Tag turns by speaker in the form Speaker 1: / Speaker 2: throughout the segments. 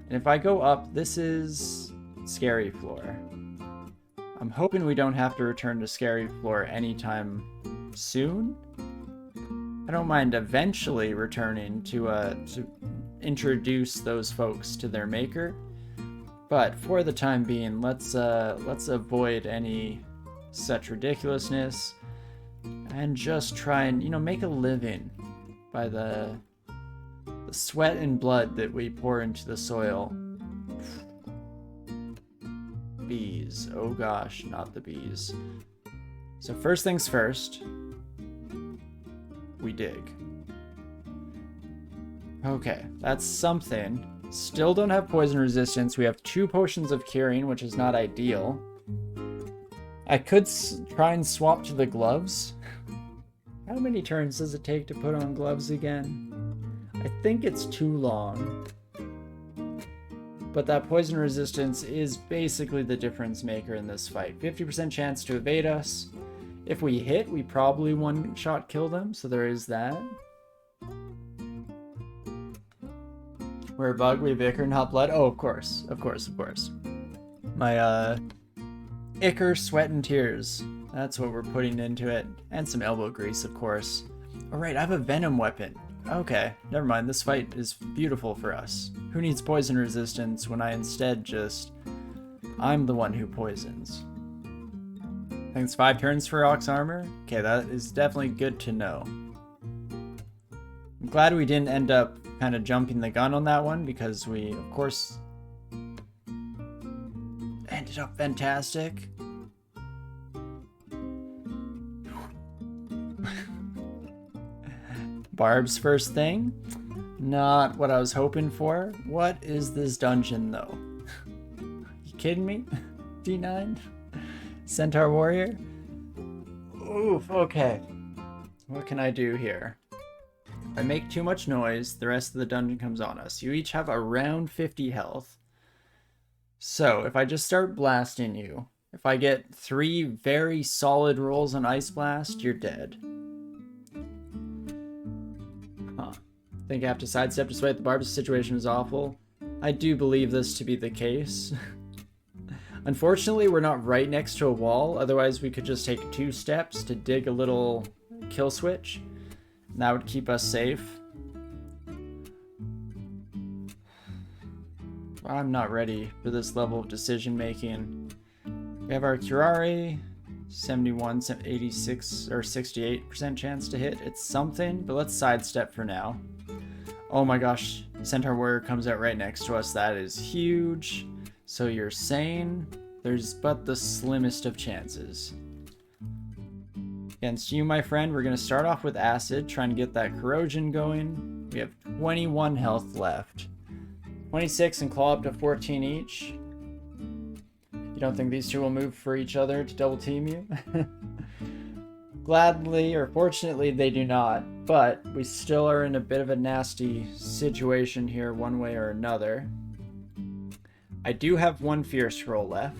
Speaker 1: And if I go up, this is Scary Floor. I'm hoping we don't have to return to Scary Floor anytime soon. I don't mind eventually returning to introduce those folks to their maker. But for the time being, let's avoid any such ridiculousness and just try and, you know, make a living by the sweat and blood that we pour into the soil. Bees. Oh gosh, not the bees. So first things first, we dig. Okay, that's something. Still don't have poison resistance. We have 2 potions of curing, which is not ideal. I could try and swap to the gloves. How many turns does it take to put on gloves again? I think it's too long. But that poison resistance is basically the difference maker in this fight. 50% chance to evade us. If we hit, we probably one-shot kill them, so there is that. We're a bug, we have ichor and hot blood. Oh, of course. My, ichor, sweat, and tears. That's what we're putting into it. And some elbow grease, of course. Alright, I have a venom weapon. Okay, never mind. This fight is beautiful for us. Who needs poison resistance when I instead just... I'm the one who poisons. I think it's 5 turns for Ox Armor. Okay, that is definitely good to know. I'm glad we didn't end up kind of jumping the gun on that one, because we, of course, ended up fantastic. Barb's first thing. Not what I was hoping for. What is this dungeon, though? You kidding me? D9? Centaur Warrior? Oof, okay. What can I do here? If I make too much noise, the rest of the dungeon comes on us. You each have around 50 health. So, if I just start blasting you, if I get 3 very solid rolls on Ice Blast, you're dead. Huh. Think I have to sidestep despite the Barb's situation is awful. I do believe this to be the case. Unfortunately, we're not right next to a wall, otherwise we could just take 2 steps to dig a little kill switch. And that would keep us safe. I'm not ready for this level of decision making. We have our Curare, 71, 86, or 68% chance to hit. It's something, but let's sidestep for now. Oh my gosh, Centaur Warrior comes out right next to us. That is huge. So you're saying there's but the slimmest of chances. Against you, my friend, we're going to start off with Acid, trying to get that corrosion going. We have 21 health left. 26 and claw up to 14 each. You don't think these two will move for each other to double team you? Gladly or fortunately they do not, but we still are in a bit of a nasty situation here one way or another. I do have 1 Fierce roll left.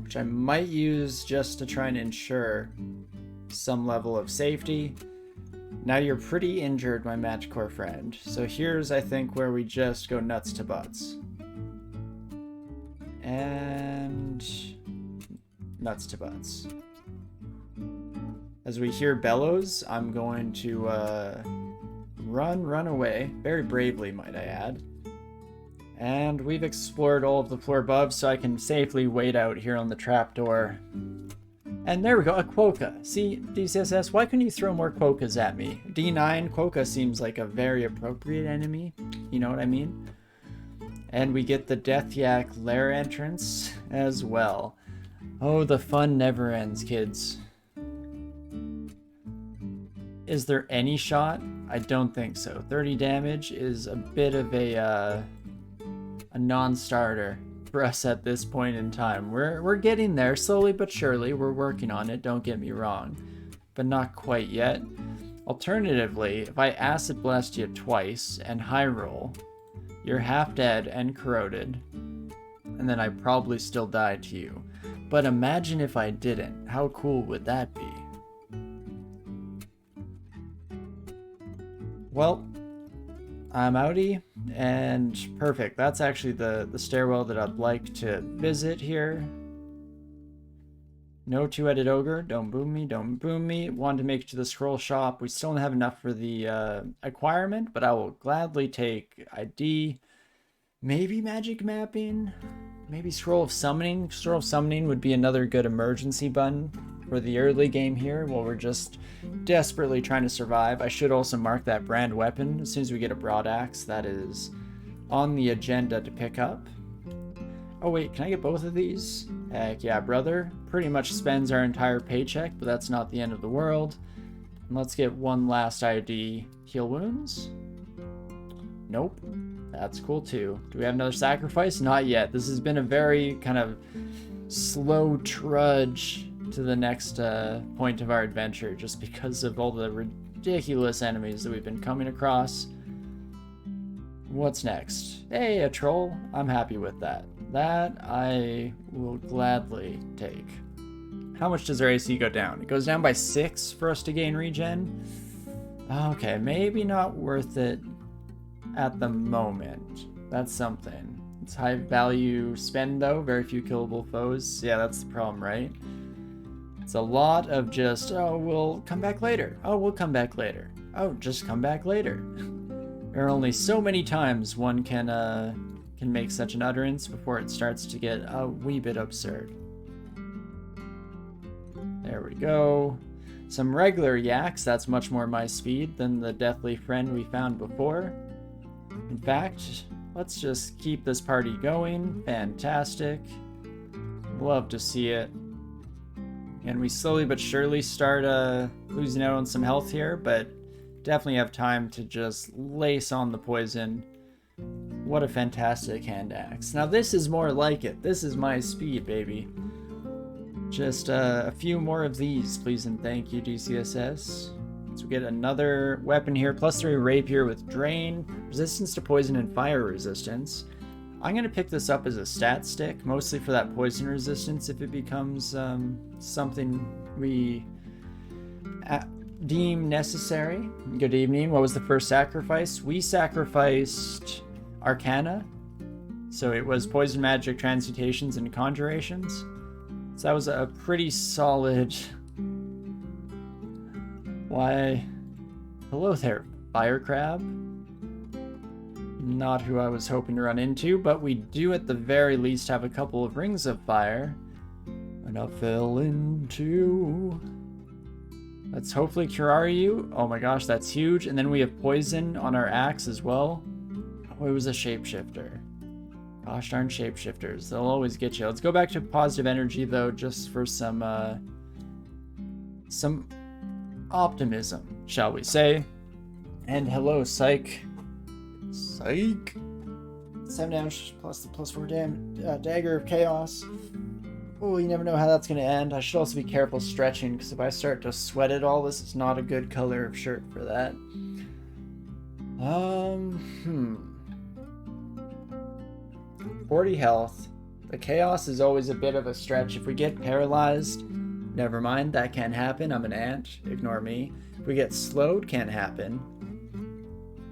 Speaker 1: Which I might use just to try and ensure some level of safety. Now you're pretty injured, my Magicore friend. So here's, I think, where we just go nuts to butts. And... nuts to butts. As we hear bellows, I'm going to run away. Very bravely, might I add. And we've explored all of the floor above, so I can safely wait out here on the trapdoor. And there we go, a Quokka. See, DCSS, why couldn't you throw more Quokkas at me? D9, Quokka seems like a very appropriate enemy. You know what I mean? And we get the Death Yak lair entrance as well. Oh, the fun never ends, kids. Is there any shot? I don't think so. 30 damage is a bit of a non-starter for us at this point in time. We're getting there slowly but surely. We're working on it, don't get me wrong, but not quite yet. Alternatively, if I acid blast you twice and high roll, you're half dead and corroded, and then I probably still die to you. But imagine if I didn't. How cool would that be? Well, I'm outie, and perfect. That's actually the stairwell that I'd like to visit here. No two-headed ogre. Don't boom me, don't boom me. Wanted to make it to the scroll shop. We still don't have enough for the acquirement, but I will gladly take ID. Maybe magic mapping? Maybe scroll of summoning? Scroll of summoning would be another good emergency button for the early game here while we're just desperately trying to survive. I should also mark that brand weapon as soon as we get a broad axe. That is on the agenda to pick up. Oh wait, can I get both of these? Heck yeah, brother. Pretty much spends our entire paycheck, but that's not the end of the world. And let's get one last ID. Heal wounds? Nope. That's cool too. Do we have another sacrifice? Not yet. This has been a very kind of slow trudge to the next point of our adventure just because of all the ridiculous enemies that we've been coming across. What's next? Hey, a troll. I'm happy with that. That I will gladly take. How much does our AC go down? It goes down by 6 for us to gain regen. Okay, maybe not worth it at the moment. That's something. It's high value spend though, very few killable foes. Yeah, that's the problem, right? It's a lot of just, oh, we'll come back later. Oh, we'll come back later. Oh, just come back later. There are only so many times one can make such an utterance before it starts to get a wee bit absurd. There we go. Some regular yaks, that's much more my speed than the deathly friend we found before. In fact, let's just keep this party going. Fantastic. Love to see it. And we slowly but surely start losing out on some health here, but definitely have time to just lace on the poison. What a fantastic hand axe. Now this is more like it. This is my speed, baby. Just a few more of these, please and thank you, DCSS. So we get another weapon here, +3 rapier with drain, resistance to poison and fire resistance. I'm going to pick this up as a stat stick, mostly for that poison resistance if it becomes something we deem necessary. Good evening. What was the first sacrifice? We sacrificed Arcana. So it was poison magic, transmutations, and conjurations. So that was a pretty solid... Why? Hello there, fire crab. Not who I was hoping to run into, but we do at the very least have a couple of rings of fire. And I fell into... Let's hopefully curare you. Oh my gosh, that's huge. And then we have poison on our axe as well. Oh, it was a shapeshifter. Gosh darn shapeshifters. They'll always get you. Let's go back to positive energy though, just for some optimism, shall we say. And hello, Psych. Psych. 7 damage plus the +4 dagger of chaos. Oh, you never know how that's going to end. I should also be careful stretching, because if I start to sweat it all, this is not a good color of shirt for that. 40 health. The chaos is always a bit of a stretch. If we get paralyzed, never mind, that can't happen. I'm an ant. Ignore me. If we get slowed, can't happen.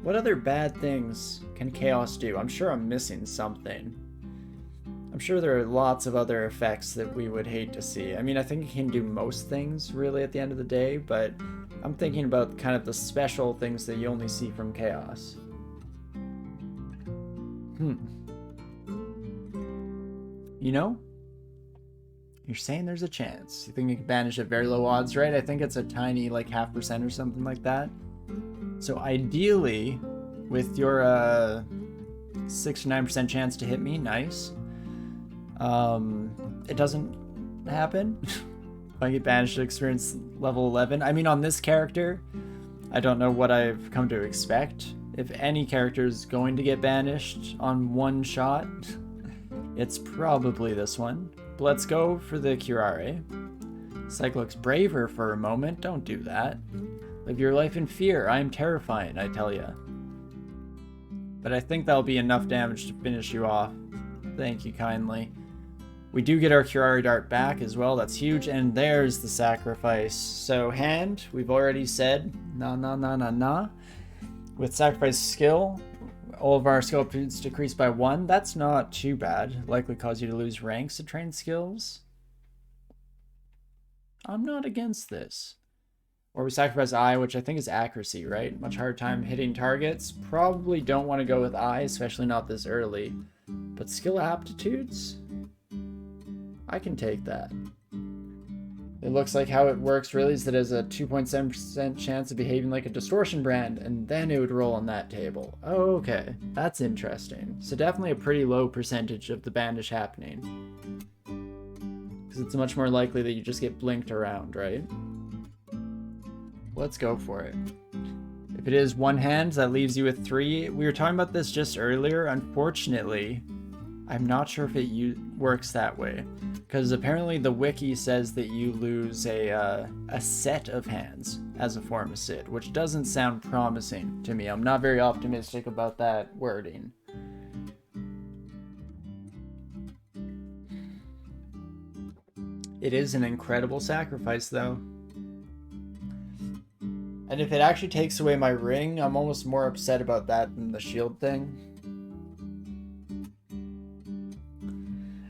Speaker 1: What other bad things can chaos do? I'm sure I'm missing something. I'm sure there are lots of other effects that we would hate to see. I mean, I think it can do most things, really, at the end of the day, but I'm thinking about kind of the special things that you only see from chaos. You know? You're saying there's a chance. You think you can banish at very low odds, right? I think it's a tiny, like, 0.5% or something like that. So ideally, with your 6 to 9% chance to hit me, nice. It doesn't happen. If I get banished at experience level 11. I mean, on this character, I don't know what I've come to expect. If any character is going to get banished on one shot, it's probably this one. But let's go for the curare. Psych looks braver for a moment. Don't do that. Live your life in fear. I am terrifying, I tell ya. But I think that'll be enough damage to finish you off. Thank you kindly. We do get our curare dart back as well. That's huge. And there's the sacrifice. So hand, we've already said, nah. With sacrifice skill, all of our skill points decreased by 1. That's not too bad. Likely cause you to lose ranks to train skills. I'm not against this. Or we sacrifice eye, which I think is accuracy, right? Much harder time hitting targets. Probably don't want to go with eye, especially not this early. But skill aptitudes? I can take that. It looks like how it works really is that it has a 2.7% chance of behaving like a distortion brand, and then it would roll on that table. Oh, okay. That's interesting. So definitely a pretty low percentage of the banish happening. Because it's much more likely that you just get blinked around, right? Let's go for it. If it is one hand, that leaves you with 3. We were talking about this just earlier. Unfortunately, I'm not sure if it works that way. Because apparently the wiki says that you lose a set of hands as a Formicid, which doesn't sound promising to me. I'm not very optimistic about that wording. It is an incredible sacrifice, though. And if it actually takes away my ring, I'm almost more upset about that than the shield thing.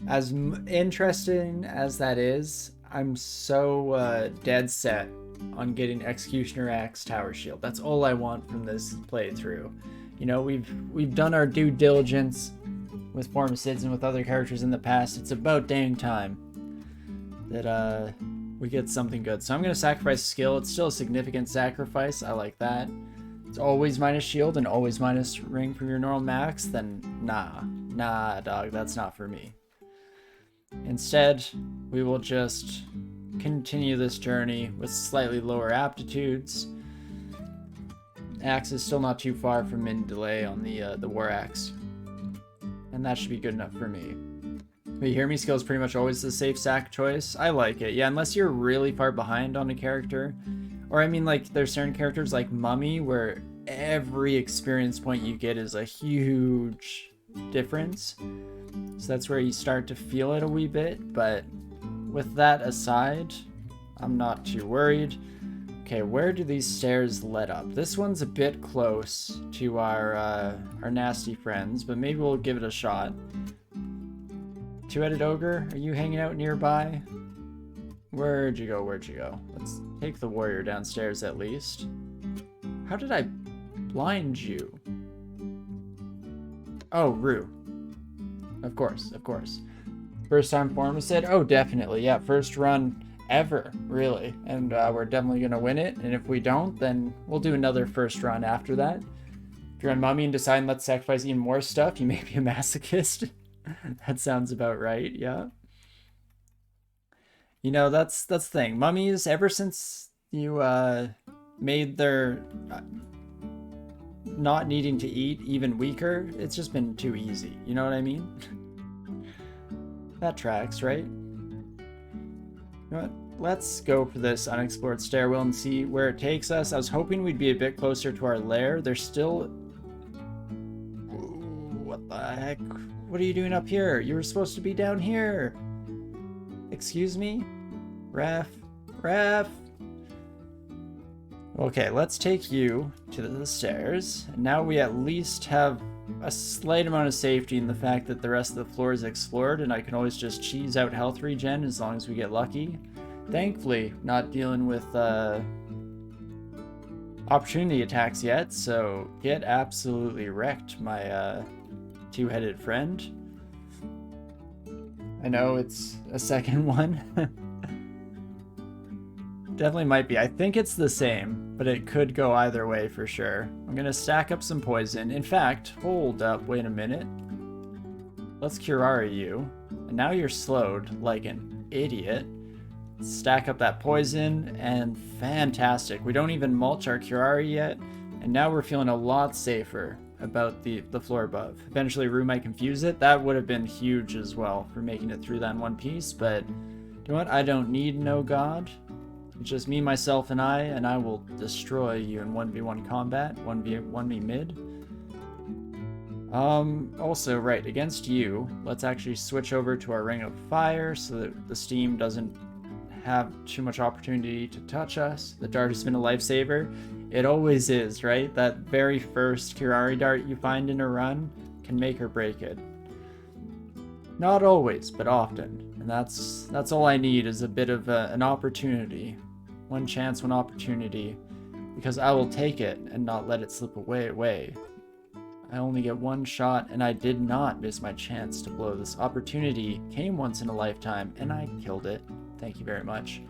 Speaker 1: As interesting as that is, I'm so dead set on getting Executioner Axe Tower Shield. That's all I want from this playthrough. You know, we've done our due diligence with Formicids and with other characters in the past. It's about dang time that we get something good. So I'm going to sacrifice skill. It's still a significant sacrifice. I like that. It's always minus shield and always minus ring from your normal max. Then nah, dog, that's not for me. Instead, we will just continue this journey with slightly lower aptitudes. Axe is still not too far from min delay on the War Axe. And that should be good enough for me. But you hear me, skill is pretty much always the safe sack choice. I like it. Yeah, unless you're really far behind on a character. Or I mean, like, there's certain characters like Mummy where every experience point you get is a huge difference. So that's where you start to feel it a wee bit, but with that aside, I'm not too worried. Okay, where do these stairs lead up? This one's a bit close to our nasty friends, but maybe we'll give it a shot. Two-headed ogre, are you hanging out nearby? Where'd you go? Where'd you go? Let's take the warrior downstairs at least. How did I blind you? Oh, Rue. Of course, of course. First time Formicid? Oh, definitely. Yeah, first run ever, really. And we're definitely going to win it. And if we don't, then we'll do another first run after that. If you're on Mummy and decide let's sacrifice even more stuff, you may be a masochist. That sounds about right, yeah. You know, that's the thing. Mummies, ever since you made their not needing to eat even weaker, it's just been too easy. You know what I mean? That tracks, right? You know what? Let's go for this unexplored stairwell and see where it takes us. I was hoping we'd be a bit closer to our lair. There's still... Ooh, what the heck? What are you doing up here? You were supposed to be down here. Excuse me? Ref. Okay, let's take you to the stairs. And now we at least have a slight amount of safety in the fact that the rest of the floor is explored, and I can always just cheese out health regen as long as we get lucky. Thankfully, not dealing with opportunity attacks yet, so get absolutely wrecked, my two-headed friend. I know it's a second one. Definitely might be. I think it's the same, but it could go either way for sure. I'm gonna stack up some poison. In fact, hold up, wait a minute. Let's Curare you. And now you're slowed like an idiot. Stack up that poison, and fantastic. We don't even mulch our Curare yet, and now we're feeling a lot safer about the floor above. Eventually Rue might confuse it. That would have been huge as well for making it through that in one piece, but you know what? I don't need no god. It's just me, myself, and I will destroy you in 1v1 combat, 1v mid. Also, right, against you, let's actually switch over to our Ring of Fire so that the steam doesn't have too much opportunity to touch us. The dart has been a lifesaver. It always is, right? That very first Kirari dart you find in a run can make or break it. Not always, but often. And that's all I need, is a bit of an opportunity. One chance, one opportunity. Because I will take it and not let it slip away. I only get one shot, and I did not miss my chance to blow. This opportunity came once in a lifetime, and I killed it. Thank you very much.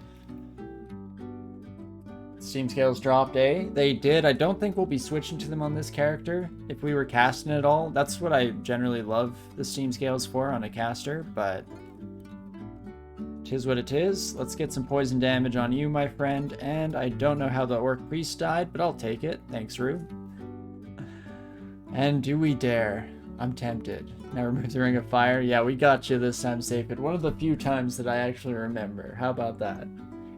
Speaker 1: Steam scales dropped, eh? They did. I don't think we'll be switching to them on this character if we were casting it all. That's what I generally love the Steam scales for on a caster, but 'tis what it is. Let's get some poison damage on you, my friend, and I don't know how the Orc Priest died, but I'll take it. Thanks, Rue. And do we dare? I'm tempted. Now remove the Ring of Fire. Yeah, we got you this time, Safed. One of the few times that I actually remember. How about that?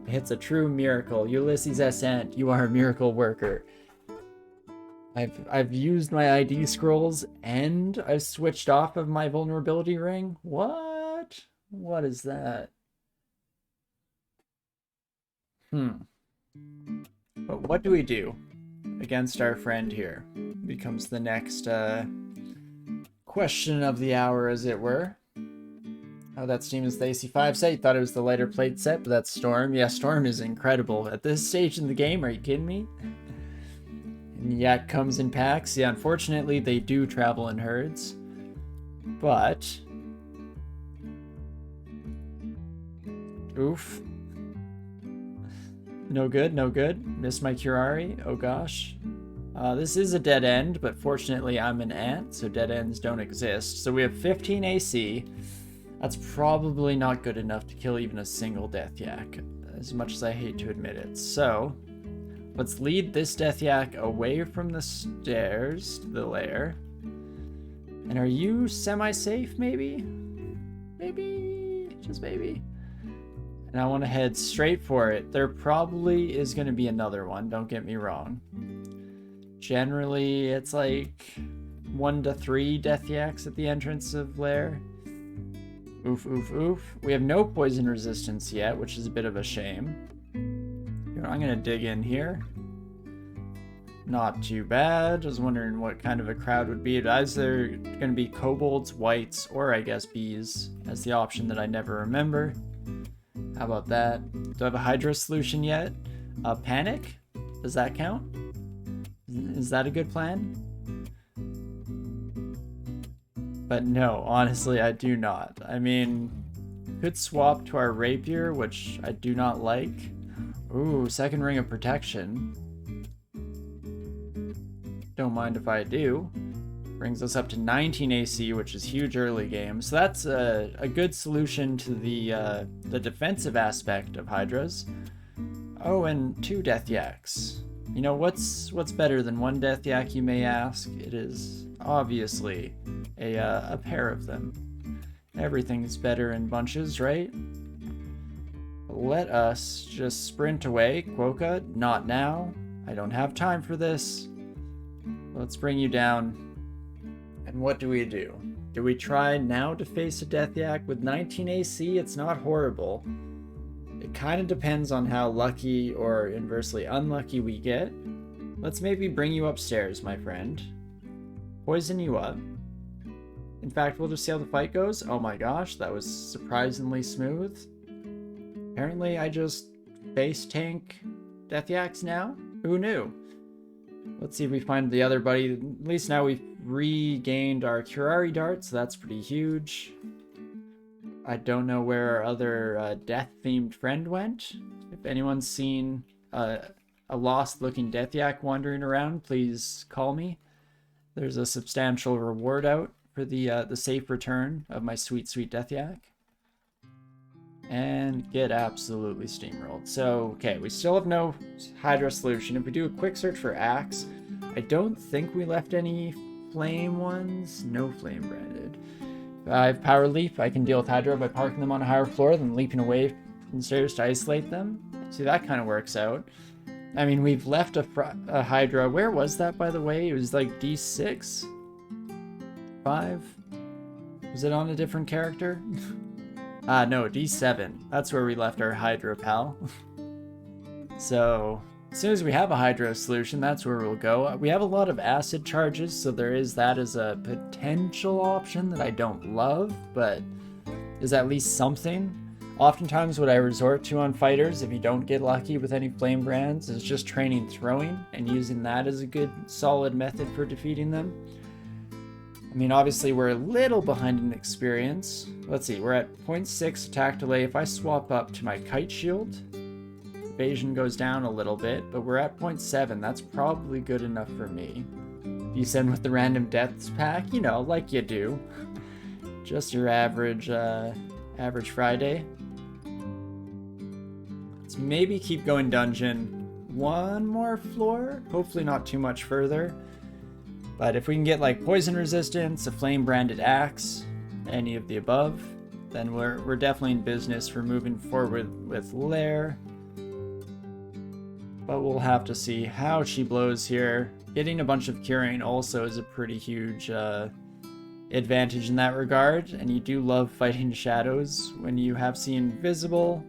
Speaker 1: It's a true miracle. Ulysses S. Ant, you are a miracle worker. I've used my ID scrolls and I've switched off of my vulnerability ring. What? What is that? But what do we do against our friend here? Becomes the next question of the hour, as it were. Oh, that Steam is the AC5 set. You thought it was the lighter plate set, but that's Storm. Yeah, Storm is incredible. At this stage in the game, are you kidding me? And Yak comes in packs. Yeah, unfortunately, they do travel in herds. But... oof. No good, no good. Missed my Kirari. Oh gosh. This is a dead end, but fortunately I'm an ant, so dead ends don't exist. So we have 15 AC. That's probably not good enough to kill even a single Death Yak, as much as I hate to admit it. So, let's lead this Death Yak away from the stairs to the lair. And are you semi-safe, maybe? Maybe? Just maybe? And I want to head straight for it. There probably is going to be another one, don't get me wrong. Generally, it's like 1 to 3 Death Yaks at the entrance of lair. Oof, oof, oof. We have no poison resistance yet, which is a bit of a shame. I'm going to dig in here. Not too bad. I was wondering what kind of a crowd would be. Either going to be kobolds, wights, or I guess bees as the option that I never remember. How about that? Do I have a Hydra solution yet? Panic? Does that count? Is that a good plan? But no, honestly, I do not. I mean, could swap to our rapier, which I do not like. Ooh, second ring of protection. Don't mind if I do. Brings us up to 19 AC, which is huge early game. So that's a good solution to the defensive aspect of Hydras. Oh, and 2 Death Yaks. You know, what's better than 1 Death Yak, you may ask? It is obviously a pair of them. Everything's better in bunches, right? Let us just sprint away. Quokka, not now. I don't have time for this. Let's bring you down. And what do we do? Do we try now to face a Death Yak with 19 AC? It's not horrible. It kind of depends on how lucky or inversely unlucky we get. Let's maybe bring you upstairs, my friend. Poison you up. In fact, we'll just see how the fight goes. Oh my gosh, that was surprisingly smooth. Apparently, I just face tank Death Yaks now? Who knew? Let's see if we find the other buddy. At least now we've regained our Kirari dart, so that's pretty huge. I don't know where our other death-themed friend went. If anyone's seen a lost-looking Death Yak wandering around, please call me. There's a substantial reward out for the safe return of my sweet, sweet Death Yak. And get absolutely steamrolled. So, okay, we still have no Hydra solution. If we do a quick search for Axe, I don't think we left any flame ones. No flame branded. I have Power Leap. I can deal with Hydra by parking them on a higher floor, then leaping away from the stairs to isolate them. See, that kind of works out. I mean, we've left a Hydra. Where was that, by the way? It was like D6? 5? Was it on a different character? No, D7. That's where we left our Hydra pal. So, As soon as we have a hydro solution, that's where we'll go. We have a lot of acid charges, so there is that as a potential option that I don't love, but is at least something. Oftentimes what I resort to on fighters, if you don't get lucky with any flame brands, is just training throwing and using that as a good solid method for defeating them. I mean, obviously we're a little behind in experience. Let's see, we're at 0.6 attack delay. If I swap up to my kite shield, evasion goes down a little bit, but we're at 0.7. That's probably good enough for me. You send with the random deaths pack, you know, like you do. Just your average Friday. Let's maybe keep going dungeon one more floor. Hopefully not too much further. But if we can get like poison resistance, a flame branded axe, any of the above, then we're definitely in business for moving forward with Lair. But we'll have to see how she blows here. Getting a bunch of curing also is a pretty huge advantage in that regard, and you do love fighting shadows when you have seen visible.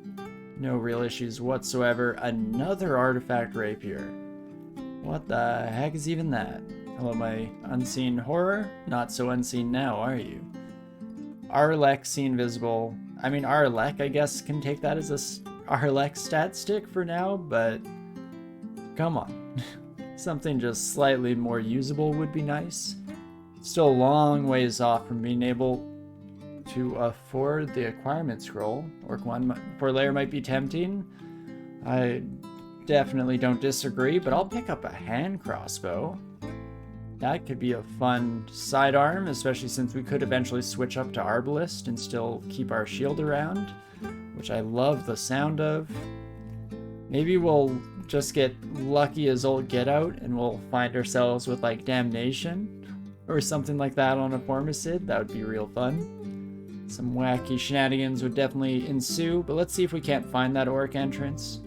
Speaker 1: No real issues whatsoever. Another artifact rapier. What the heck is even that? Hello, my unseen horror? Not so unseen now, are you? Arlek seen visible. I mean, Arlek, I guess, can take that as a Arlek stat stick for now, but come on. Something just slightly more usable would be nice. Still a long ways off from being able to afford the acquirement scroll. Orc 1 for Lair might be tempting. I definitely don't disagree, but I'll pick up a hand crossbow. That could be a fun sidearm, especially since we could eventually switch up to Arbalist and still keep our shield around, which I love the sound of. Maybe we'll just get lucky as old Get Out and we'll find ourselves with like Damnation or something like that on a Formicid. That would be real fun. Some wacky shenanigans would definitely ensue, but let's see if we can't find that Orc entrance,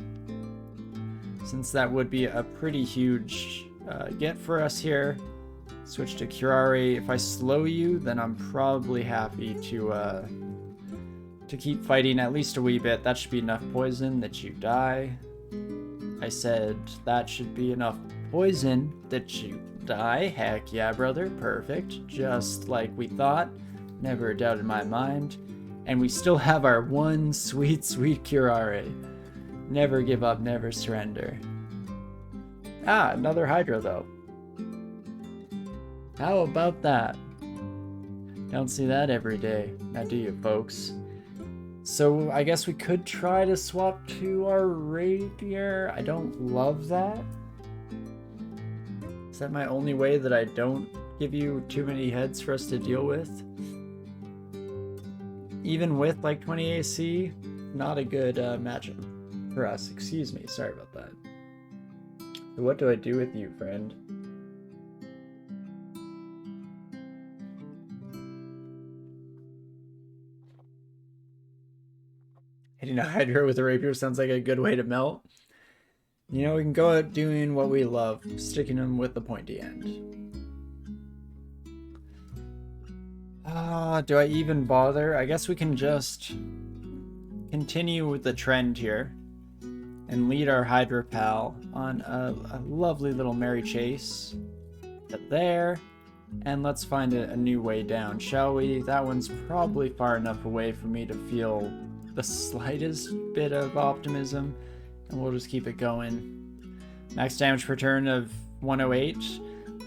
Speaker 1: since that would be a pretty huge get for us here. Switch to Curare. If I slow you, then I'm probably happy to keep fighting at least a wee bit. That should be enough poison that you die. I said that should be enough poison that you die. Heck yeah, brother. Perfect. Just like we thought. Never a doubt in my mind. And we still have our one sweet, sweet Curare. Never give up, never surrender. Ah, another Hydra though. How about that? Don't see that every day. Now do you, folks? So I guess we could try to swap to our Rapier. I don't love that. Is that my only way that I don't give you too many heads for us to deal with? Even with like 20 AC, not a good matchup for us. Excuse me, sorry about that. So what do I do with you, friend? Hitting a Hydra with a Rapier sounds like a good way to melt. You know, we can go out doing what we love, sticking them with the pointy end. Do I even bother? I guess we can just continue with the trend here and lead our Hydra pal on a lovely little merry chase. Get there, and let's find a new way down, shall we? That one's probably far enough away for me to feel the slightest bit of optimism, and we'll just keep it going. Max damage per turn of 108.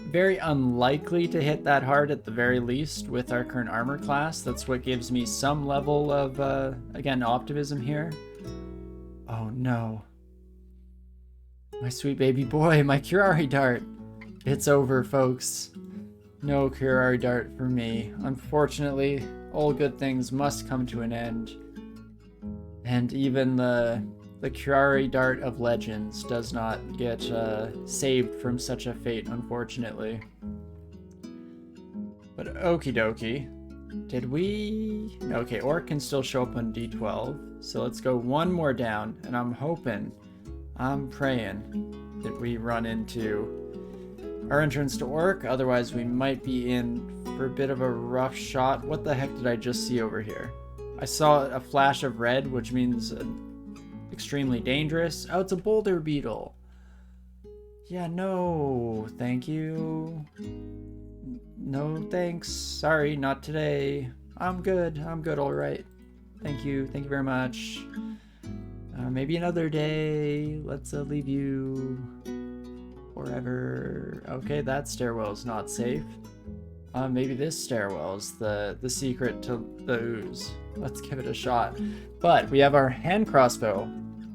Speaker 1: Very unlikely to hit that hard at the very least with our current armor class. That's what gives me some level of, again, optimism here. Oh no. My sweet baby boy, my Curare dart. It's over, folks. No Curare dart for me. Unfortunately, all good things must come to an end. And even the Curare dart of legends does not get saved from such a fate, unfortunately. But okie dokie. Did we... Okay, Orc can still show up on D12. So let's go one more down, and I'm hoping, I'm praying that we run into our entrance to Orc. Otherwise, we might be in for a bit of a rough shot. What the heck did I just see over here? I saw a flash of red, which means extremely dangerous. Oh, it's a boulder beetle. Yeah, no, thank you. No, thanks. Sorry, not today. I'm good, all right. Thank you very much. Maybe another day. Let's leave you forever. Okay, that stairwell's not safe. Maybe this stairwell's the secret to the ooze. Let's give it a shot. But we have our hand crossbow,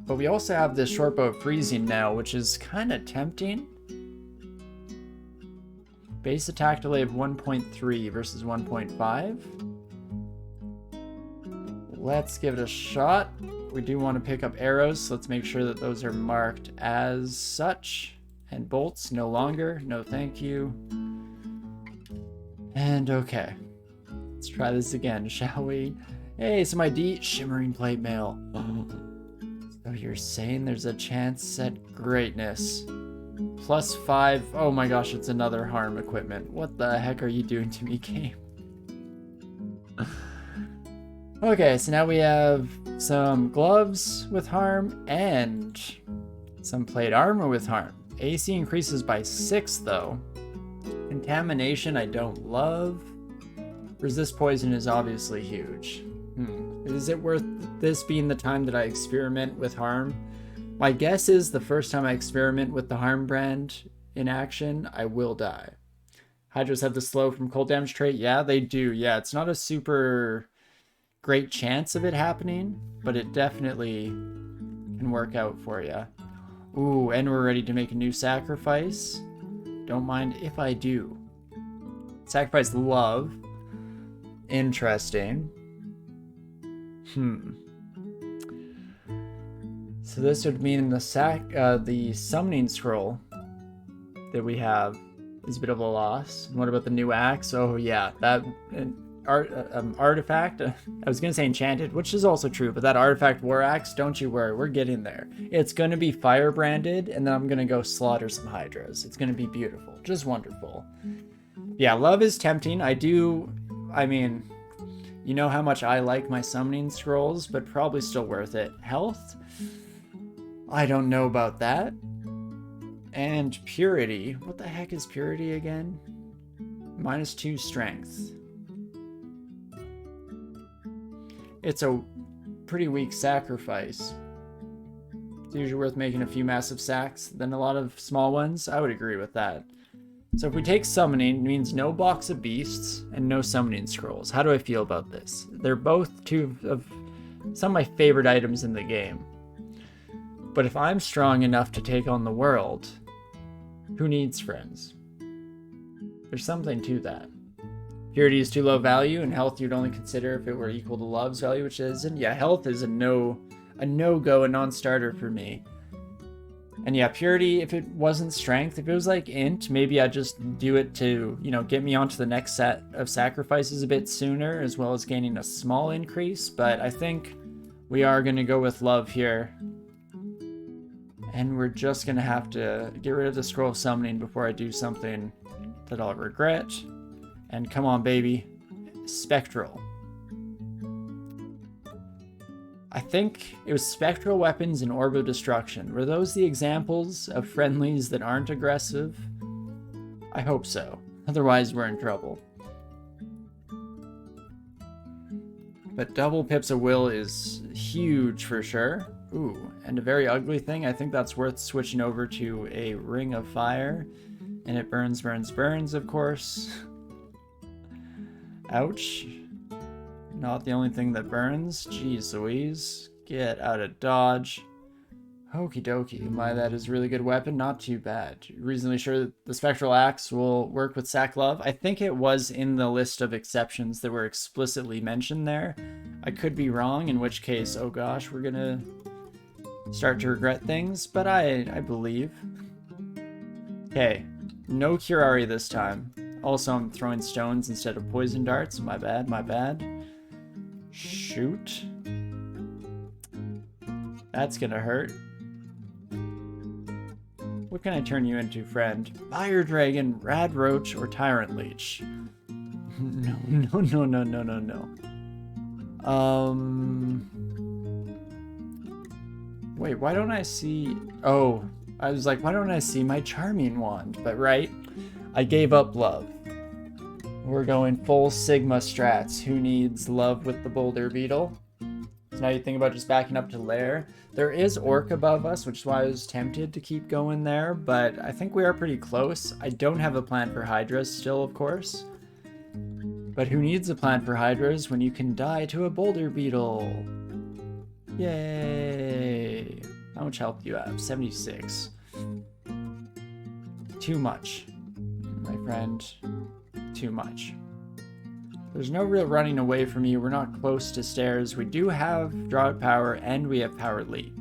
Speaker 1: but we also have this short bow of freezing now, which is kind of tempting. Base attack delay of 1.3 versus 1.5. Let's give it a shot. We do want to pick up arrows, so let's make sure that those are marked as such. And bolts, no longer. No thank you. And okay. Let's try this again, shall we? Hey, so my shimmering plate mail. So you're saying there's a chance at greatness. +5. Oh my gosh, it's another harm equipment. What the heck are you doing to me, game? Okay, so now we have some gloves with harm and some plate armor with harm. AC increases by 6 though. Contamination I don't love. Resist poison is obviously huge. Is it worth this being the time that I experiment with harm? My guess is the first time I experiment with the harm brand in action, I will die. Hydras have the slow from cold damage trait. Yeah, they do. Yeah, it's not a super great chance of it happening, but it definitely can work out for you. Ooh, and we're ready to make a new sacrifice. Don't mind if I do. Sacrifice love. Interesting. So this would mean the summoning scroll that we have is a bit of a loss. And what about the new axe? Oh yeah, that artifact. I was gonna say enchanted, which is also true, but that artifact war axe, don't you worry, we're getting there. It's gonna be fire branded, and then I'm gonna go slaughter some hydras. It's gonna be beautiful, just wonderful. Yeah, love is tempting. I mean, you know how much I like my summoning scrolls, but probably still worth it. Health? I don't know about that. And purity. What the heck is purity again? -2 strength. It's a pretty weak sacrifice. It's usually worth making a few massive sacks than a lot of small ones. I would agree with that. So if we take summoning, it means no box of beasts and no summoning scrolls. How do I feel about this? They're both two of some of my favorite items in the game. But if I'm strong enough to take on the world, who needs friends? There's something to that. Purity is too low value, and health you'd only consider if it were equal to love's value, which isn't. Yeah, health is a no-go, a non-starter for me. And yeah, purity, if it wasn't strength, if it was like int, maybe I'd just do it to, get me onto the next set of sacrifices a bit sooner, as well as gaining a small increase. But I think we are going to go with love here. And we're just going to have to get rid of the scroll of summoning before I do something that I'll regret. And come on, baby. Spectral. I think it was spectral weapons and Orb of Destruction. Were those the examples of friendlies that aren't aggressive? I hope so. Otherwise, we're in trouble. But double pips of will is huge for sure. Ooh, and a very ugly thing. I think that's worth switching over to a Ring of Fire. And it burns, burns, burns, of course. Ouch. Not the only thing that burns. Jeez Louise. Get out of dodge. Okie dokie. My, that is a really good weapon. Not too bad. Reasonably sure that the Spectral Axe will work with Sack Love. I think it was in the list of exceptions that were explicitly mentioned there. I could be wrong, in which case, oh gosh, we're gonna start to regret things, but I believe. Okay. No Curari this time. Also, I'm throwing stones instead of poison darts. My bad, my bad. Shoot. That's gonna hurt. What can I turn you into, friend? Fire Dragon, Rad Roach, or Tyrant Leech? No. Wait, why don't I see... Oh, I was like, why don't I see my charming wand? But right, I gave up love. We're going full Sigma strats. Who needs love with the boulder beetle? So now you think about just backing up to lair. There is orc above us, which is why I was tempted to keep going there, but I think we are pretty close. I don't have a plan for hydras still, of course. But who needs a plan for hydras when you can die to a boulder beetle? Yay! How much health do you have? 76. Too much, my friend. Too much. There's no real running away from you. We're not close to stairs. We do have drought power and we have power leap.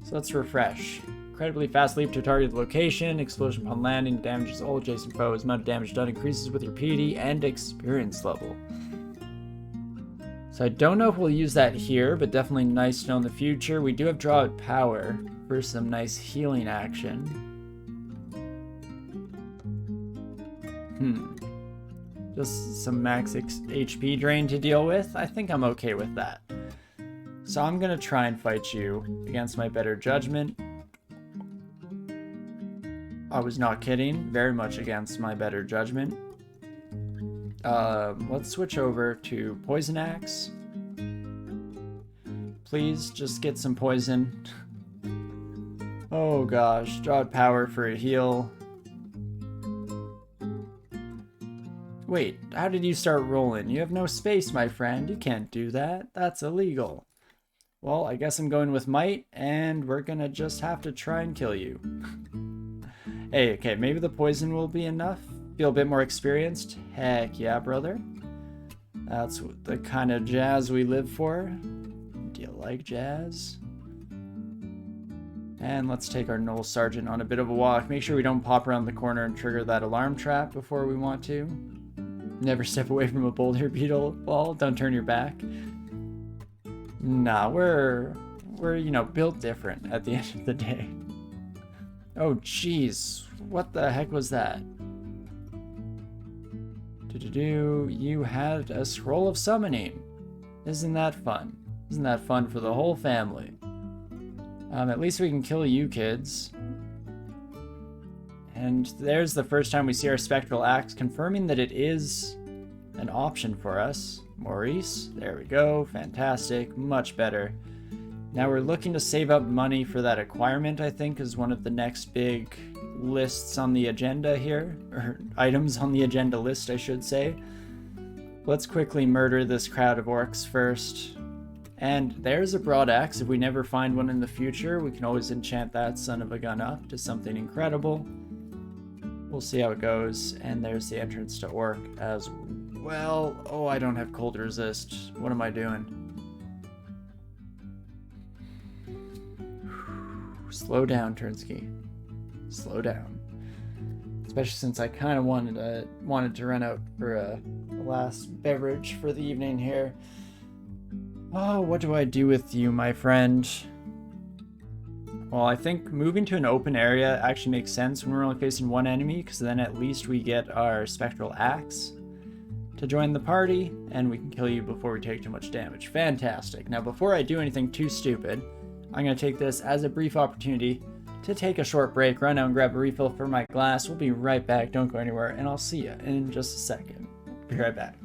Speaker 1: So let's refresh. Incredibly fast leap to a targeted location. Explosion upon landing damages all adjacent foes. Amount of damage done increases with rapidity and experience level. So I don't know if we'll use that here, but definitely nice to know in the future. We do have drought power for some nice healing action. Just some max HP drain to deal with. I think I'm okay with that. So I'm gonna try and fight you against my better judgment. I was not kidding. Very much against my better judgment. Let's switch over to Poison Axe. Please just get some poison. Oh gosh, drought power for a heal. Wait, how did you start rolling? You have no space, my friend. You can't do that. That's illegal. Well, I guess I'm going with might, and we're gonna just have to try and kill you. Hey, okay, maybe the poison will be enough? Feel a bit more experienced? Heck yeah, brother. That's the kind of jazz we live for. Do you like jazz? And let's take our Knoll Sergeant on a bit of a walk. Make sure we don't pop around the corner and trigger that alarm trap before we want to. Never step away from a boulder beetle ball. Don't turn your back. Nah, we're you know, built different at the end of the day. Oh jeez, what the heck was that? You had a scroll of summoning. Isn't that fun? Isn't that fun for the whole family? At least we can kill you kids. And there's the first time we see our spectral axe, confirming that it is an option for us. Maurice, there we go, fantastic, much better. Now we're looking to save up money for that acquirement, I think, is one of the next big lists on the agenda here, or items on the agenda list, I should say. Let's quickly murder this crowd of orcs first. And there's a broad axe. If we never find one in the future, we can always enchant that son of a gun up to something incredible. We'll see how it goes. And there's the entrance to orc as well. Oh, I don't have cold resist. What am I doing? Slow down, Torinski. Slow down. Especially since I kind of wanted to run out for a last beverage for the evening here. Oh, what do I do with you, my friend? Well, I think moving to an open area actually makes sense when we're only facing one enemy, because then at least we get our spectral axe to join the party, and we can kill you before we take too much damage. Fantastic. Now, before I do anything too stupid, I'm going to take this as a brief opportunity to take a short break, run out and grab a refill for my glass. We'll be right back. Don't go anywhere, and I'll see you in just a second. Be right back.